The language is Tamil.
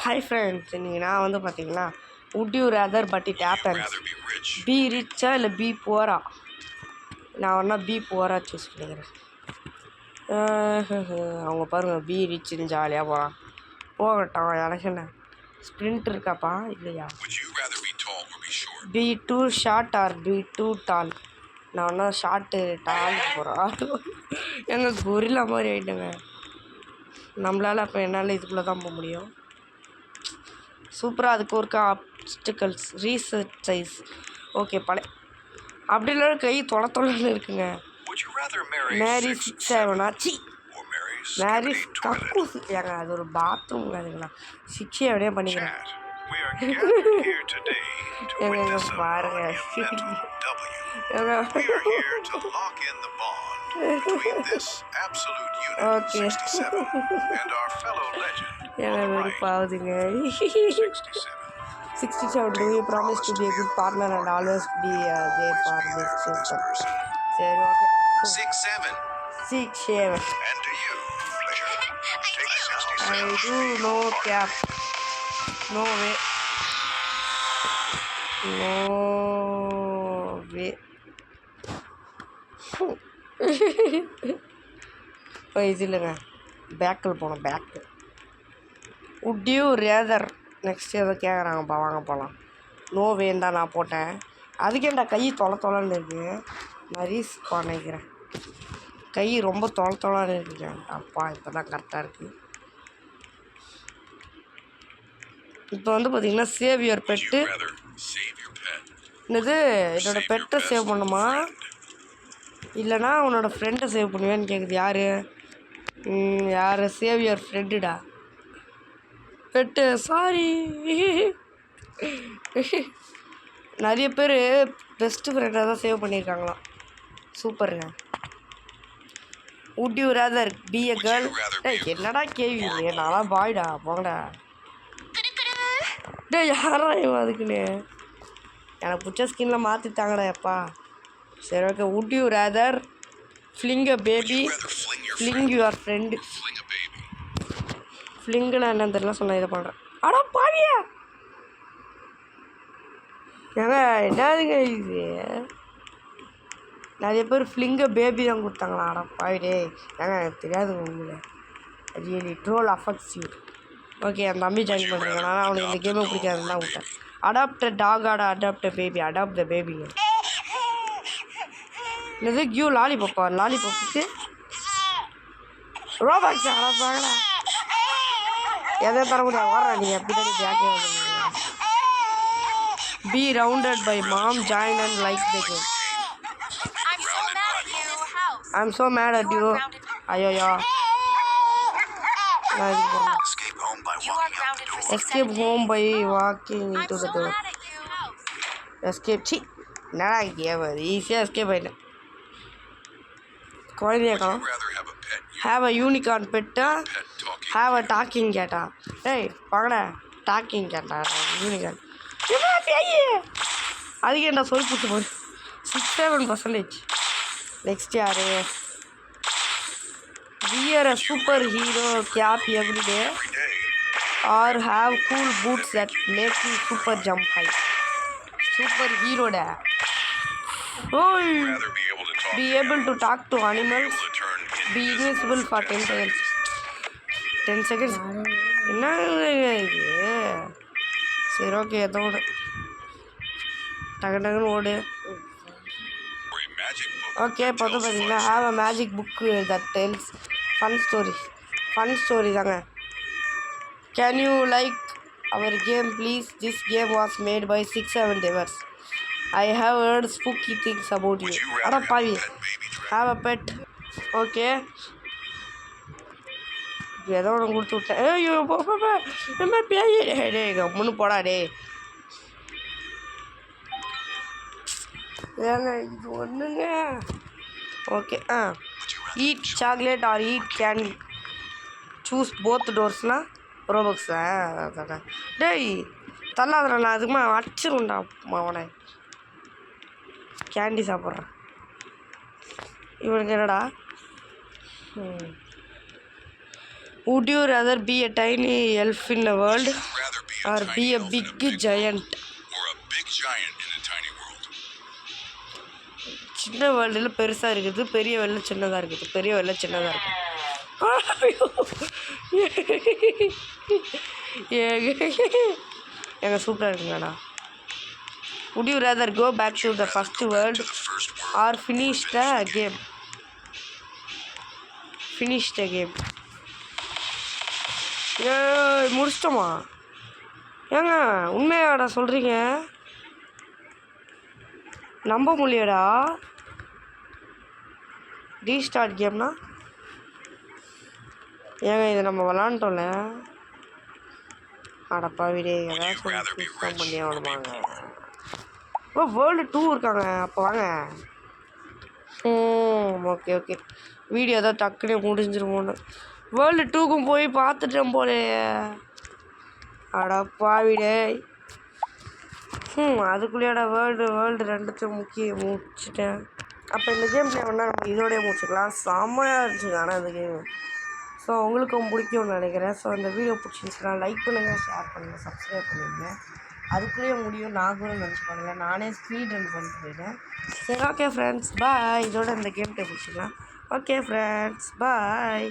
ஹாய் ஃப்ரெண்ட்ஸ், இன்றைக்கி நான் வந்து பார்த்தீங்கன்னா would you rather but it happens be ரிச்சா இல்லை பி புவரா. நான் ஒன்றா பி புவரா சூஸ் பண்ணிக்கிறேன். அவங்க பாருங்கள் பி ரிச்சுன்னு ஜாலியாக போகலாம். போகட்டும், எனக்கு என்ன ஸ்ப்ரிண்ட் இருக்காப்பா இல்லையா. Be too short or be too tall. நான் ஒன்றா ஷார்ட்டு டால் போகிறேன். எங்கள் கொரில்லா மாதிரி ஆகிட்டுங்க. நம்மளால் அப்போ என்னால் இதுக்குள்ளே தான் போக முடியும். சூப்பராக அதுக்கு ஒருக்கா ஆப்ஸ்டிக்கல்ஸ் ரீசர்ச் சைஸ். ஓகே பழைய அப்படி இல்லை கை தொலைன்னு இருக்குங்க. மேரி 6-7 ஆச்சு. மேரி கக்கூஸ் ஏங்க, அது ஒரு பாத்ரூம் அதுங்களா. 6-7 பண்ணிக்கிறேன். எங்க பாருங்க okay வெறுப்பாகுதுங்க. 67 do you promise to be a good partner and always be there for this sister? சரி okay 6-7 and do you pleasure take 67 I do no cap no way இது இல்லைங்க, பேக்கில் போகணும். Back would you rather next எதோ கேட்குறாங்கப்பா, வாங்க போகலாம். நோ வேண்டா நான் போட்டேன். அதுக்கேண்டா கை தொலைன்னு இருக்குது. நான் ரீஸ்க் பண்ணிக்கிறேன். கை ரொம்ப தொலைன்னு இருக்குங்க. அப்பா இப்போ தான் கரெக்டாக இருக்குது. இப்போ வந்து பார்த்திங்கன்னா சேவ் யுவர் பெட்டு. என்னது என்னோடய பெட்டை சேவ் பண்ணுமா இல்லைனா உன்னோட ஃப்ரெண்டை சேவ் பண்ணுவேன்னு கேட்குது. யார் சேவ் யுவர் ஃப்ரெண்டுடா பெட்டு. சாரி, நிறைய பேர் பெஸ்ட்டு ஃப்ரெண்டாக தான் சேவ் பண்ணியிருக்காங்களாம். சூப்பருங்க. would you rather be a girl. என்னடா கேள்வி, நானா பாய்டா போங்கடா. டே யாரா இவன் அதுக்குன்னு எனக்கு பிடிச்ச ஸ்கின்னில் மாற்றிட்டாங்கடா எப்பா. சரி okay. would you rather fling a baby fling your friend. ஃப்ளிங்குனா என்னன்னு தெரியல, சொன்ன இதை பண்ணுறேன். அடா பாவியா ஏங்க, என்னதுங்க இது. நிறைய பேர் ஃப்ளிங்கை பேபி தான் கொடுத்தாங்களா. அடா பாவிடே ஏங்க, எனக்கு தெரியாதுங்க உங்களை. Really troll affects you. Okay, என் தம்பி ஜாயின் பண்ணுறேங்க. நான் அவனுக்கு இந்த கேமை பிடிக்காதுன்னு தான் விட்டேன். Adopt dog adopt baby. Adopt the பேபிங்க. என்னது கியூ லாலிபப்பா. லாலிபப்புக்கு ரோபாக்ஸ் அடாப்பாங்களா எதை தர முடியாது. வர்றா நீங்கள் எப்படி தான் ஜாக்கே வந்து be grounded by mom join and like the game. I am so mad at you. ஐயோயா, escape home by walking into the door. Escape சி என்னடா கேம், ஈஸியாக எஸ்கேப் ஆகிட்டேன். குழந்தைய காணும். ஹேவ் அ யூனிகார்ன் பெட்டா ஹேவ் அ டாக்கிங் கேட்டா. டேய் பகடா டாக்கிங் கேட்டா யூனிகார்ன். அதுக்கு என்ன சொல்லி கொடுத்து போய் 67%. நெக்ஸ்ட் யாரு. Wear a superhero cape every day or have cool boots that make you super jump high. சூப்பர் ஹீரோடா. ஓய் be able to talk to animals, be invisible for 10 seconds. 10 seconds என்ன இது. சரி ஓகே, எதோட டக்குன்னு ஓடு. ஓகே, இப்போ வந்து பார்த்தீங்கன்னா have a magic book that tells fun story தாங்க. Can you like our game please. This game was made by 6-7 devers. I have heard spooky things about you. அட பாவி. Have a pet. ஓகே, ஏதோ ஒன்று கொடுத்து விட்டேன். ஐயோ என்ன பேய். டே கம்முன்னு போடா டே. ஏங்க இது ஒன்றுங்க. Okay eat chocolate or eat candy. Choose both டோர்ஸ்னா ரோபக்ஸா. டேய் தள்ளாதுடா, நான் அதுக்குமா அடிச்சிருண்டா அவனை. கேண்டி சாப்பிட்றேன். இவனுக்கு என்னடா Would you rather be a tiny elf in the world or be a big giant? சின்ன வேர்ல்டில் பெருசாக இருக்குது, பெரிய வேர்ல்டில் சின்னதாக இருக்குது, பெரிய வேர்ல்டில் சின்னதாக இருக்குது. எங்க சூப்பராக இருக்குங்கண்ணா. Would you rather go back to the first world or finish the game? Finish the game. முடிச்சிட்டோமா? ஏங்க உண்மையாடா சொல்கிறீங்க? நம்ப முடியடா. ரீஸ்டார்ட் கேம்னா ஏங்க இதை நம்ம விளாண்டோம்ல. அடப்பாவிடே ஏதாச்சும் பண்ணி ஆகணுமாங்க. ஓ வேர்ல்டு 2 இருக்காங்க. அப்போ வாங்க. ஓகே ஓகே, வீடியோ தான் டக்குனே முடிஞ்சிருமோன்னு வேர்ல்டு 2க்கும் போய் பார்த்துட்டேன் போலே. அடப்பாவிடே. அதுக்குள்ளேயாடா வேர்ல்டு 2த்தையும் முடிச்சிட்டேன். அப்போ இந்த கேம் பிளே பண்ணால் நம்ம இதோடய முடிச்சுக்கலாம். செம்மையாக இருந்துச்சுங்க ஆனால் இந்த கேம். ஸோ உங்களுக்கும் பிடிக்கும்னு நினைக்கிறேன். ஸோ இந்த வீடியோ பிடிச்சிருந்துச்சுன்னா லைக் பண்ணுங்கள், ஷேர் பண்ணுங்கள், சப்ஸ்கிரைப் பண்ணிடுங்க. அதுக்குள்ளேயே முடியும் நான் கூட நினச்சி பண்ணுங்கள். நானே ஸ்பீட் ரன் பண்ணிட்டு போயிட்டேன். சரி ஓகே ஃப்ரெண்ட்ஸ் பாய். இதோட இந்த கேம் பிளே பிடிச்சிக்கலாம். Okay friends bye.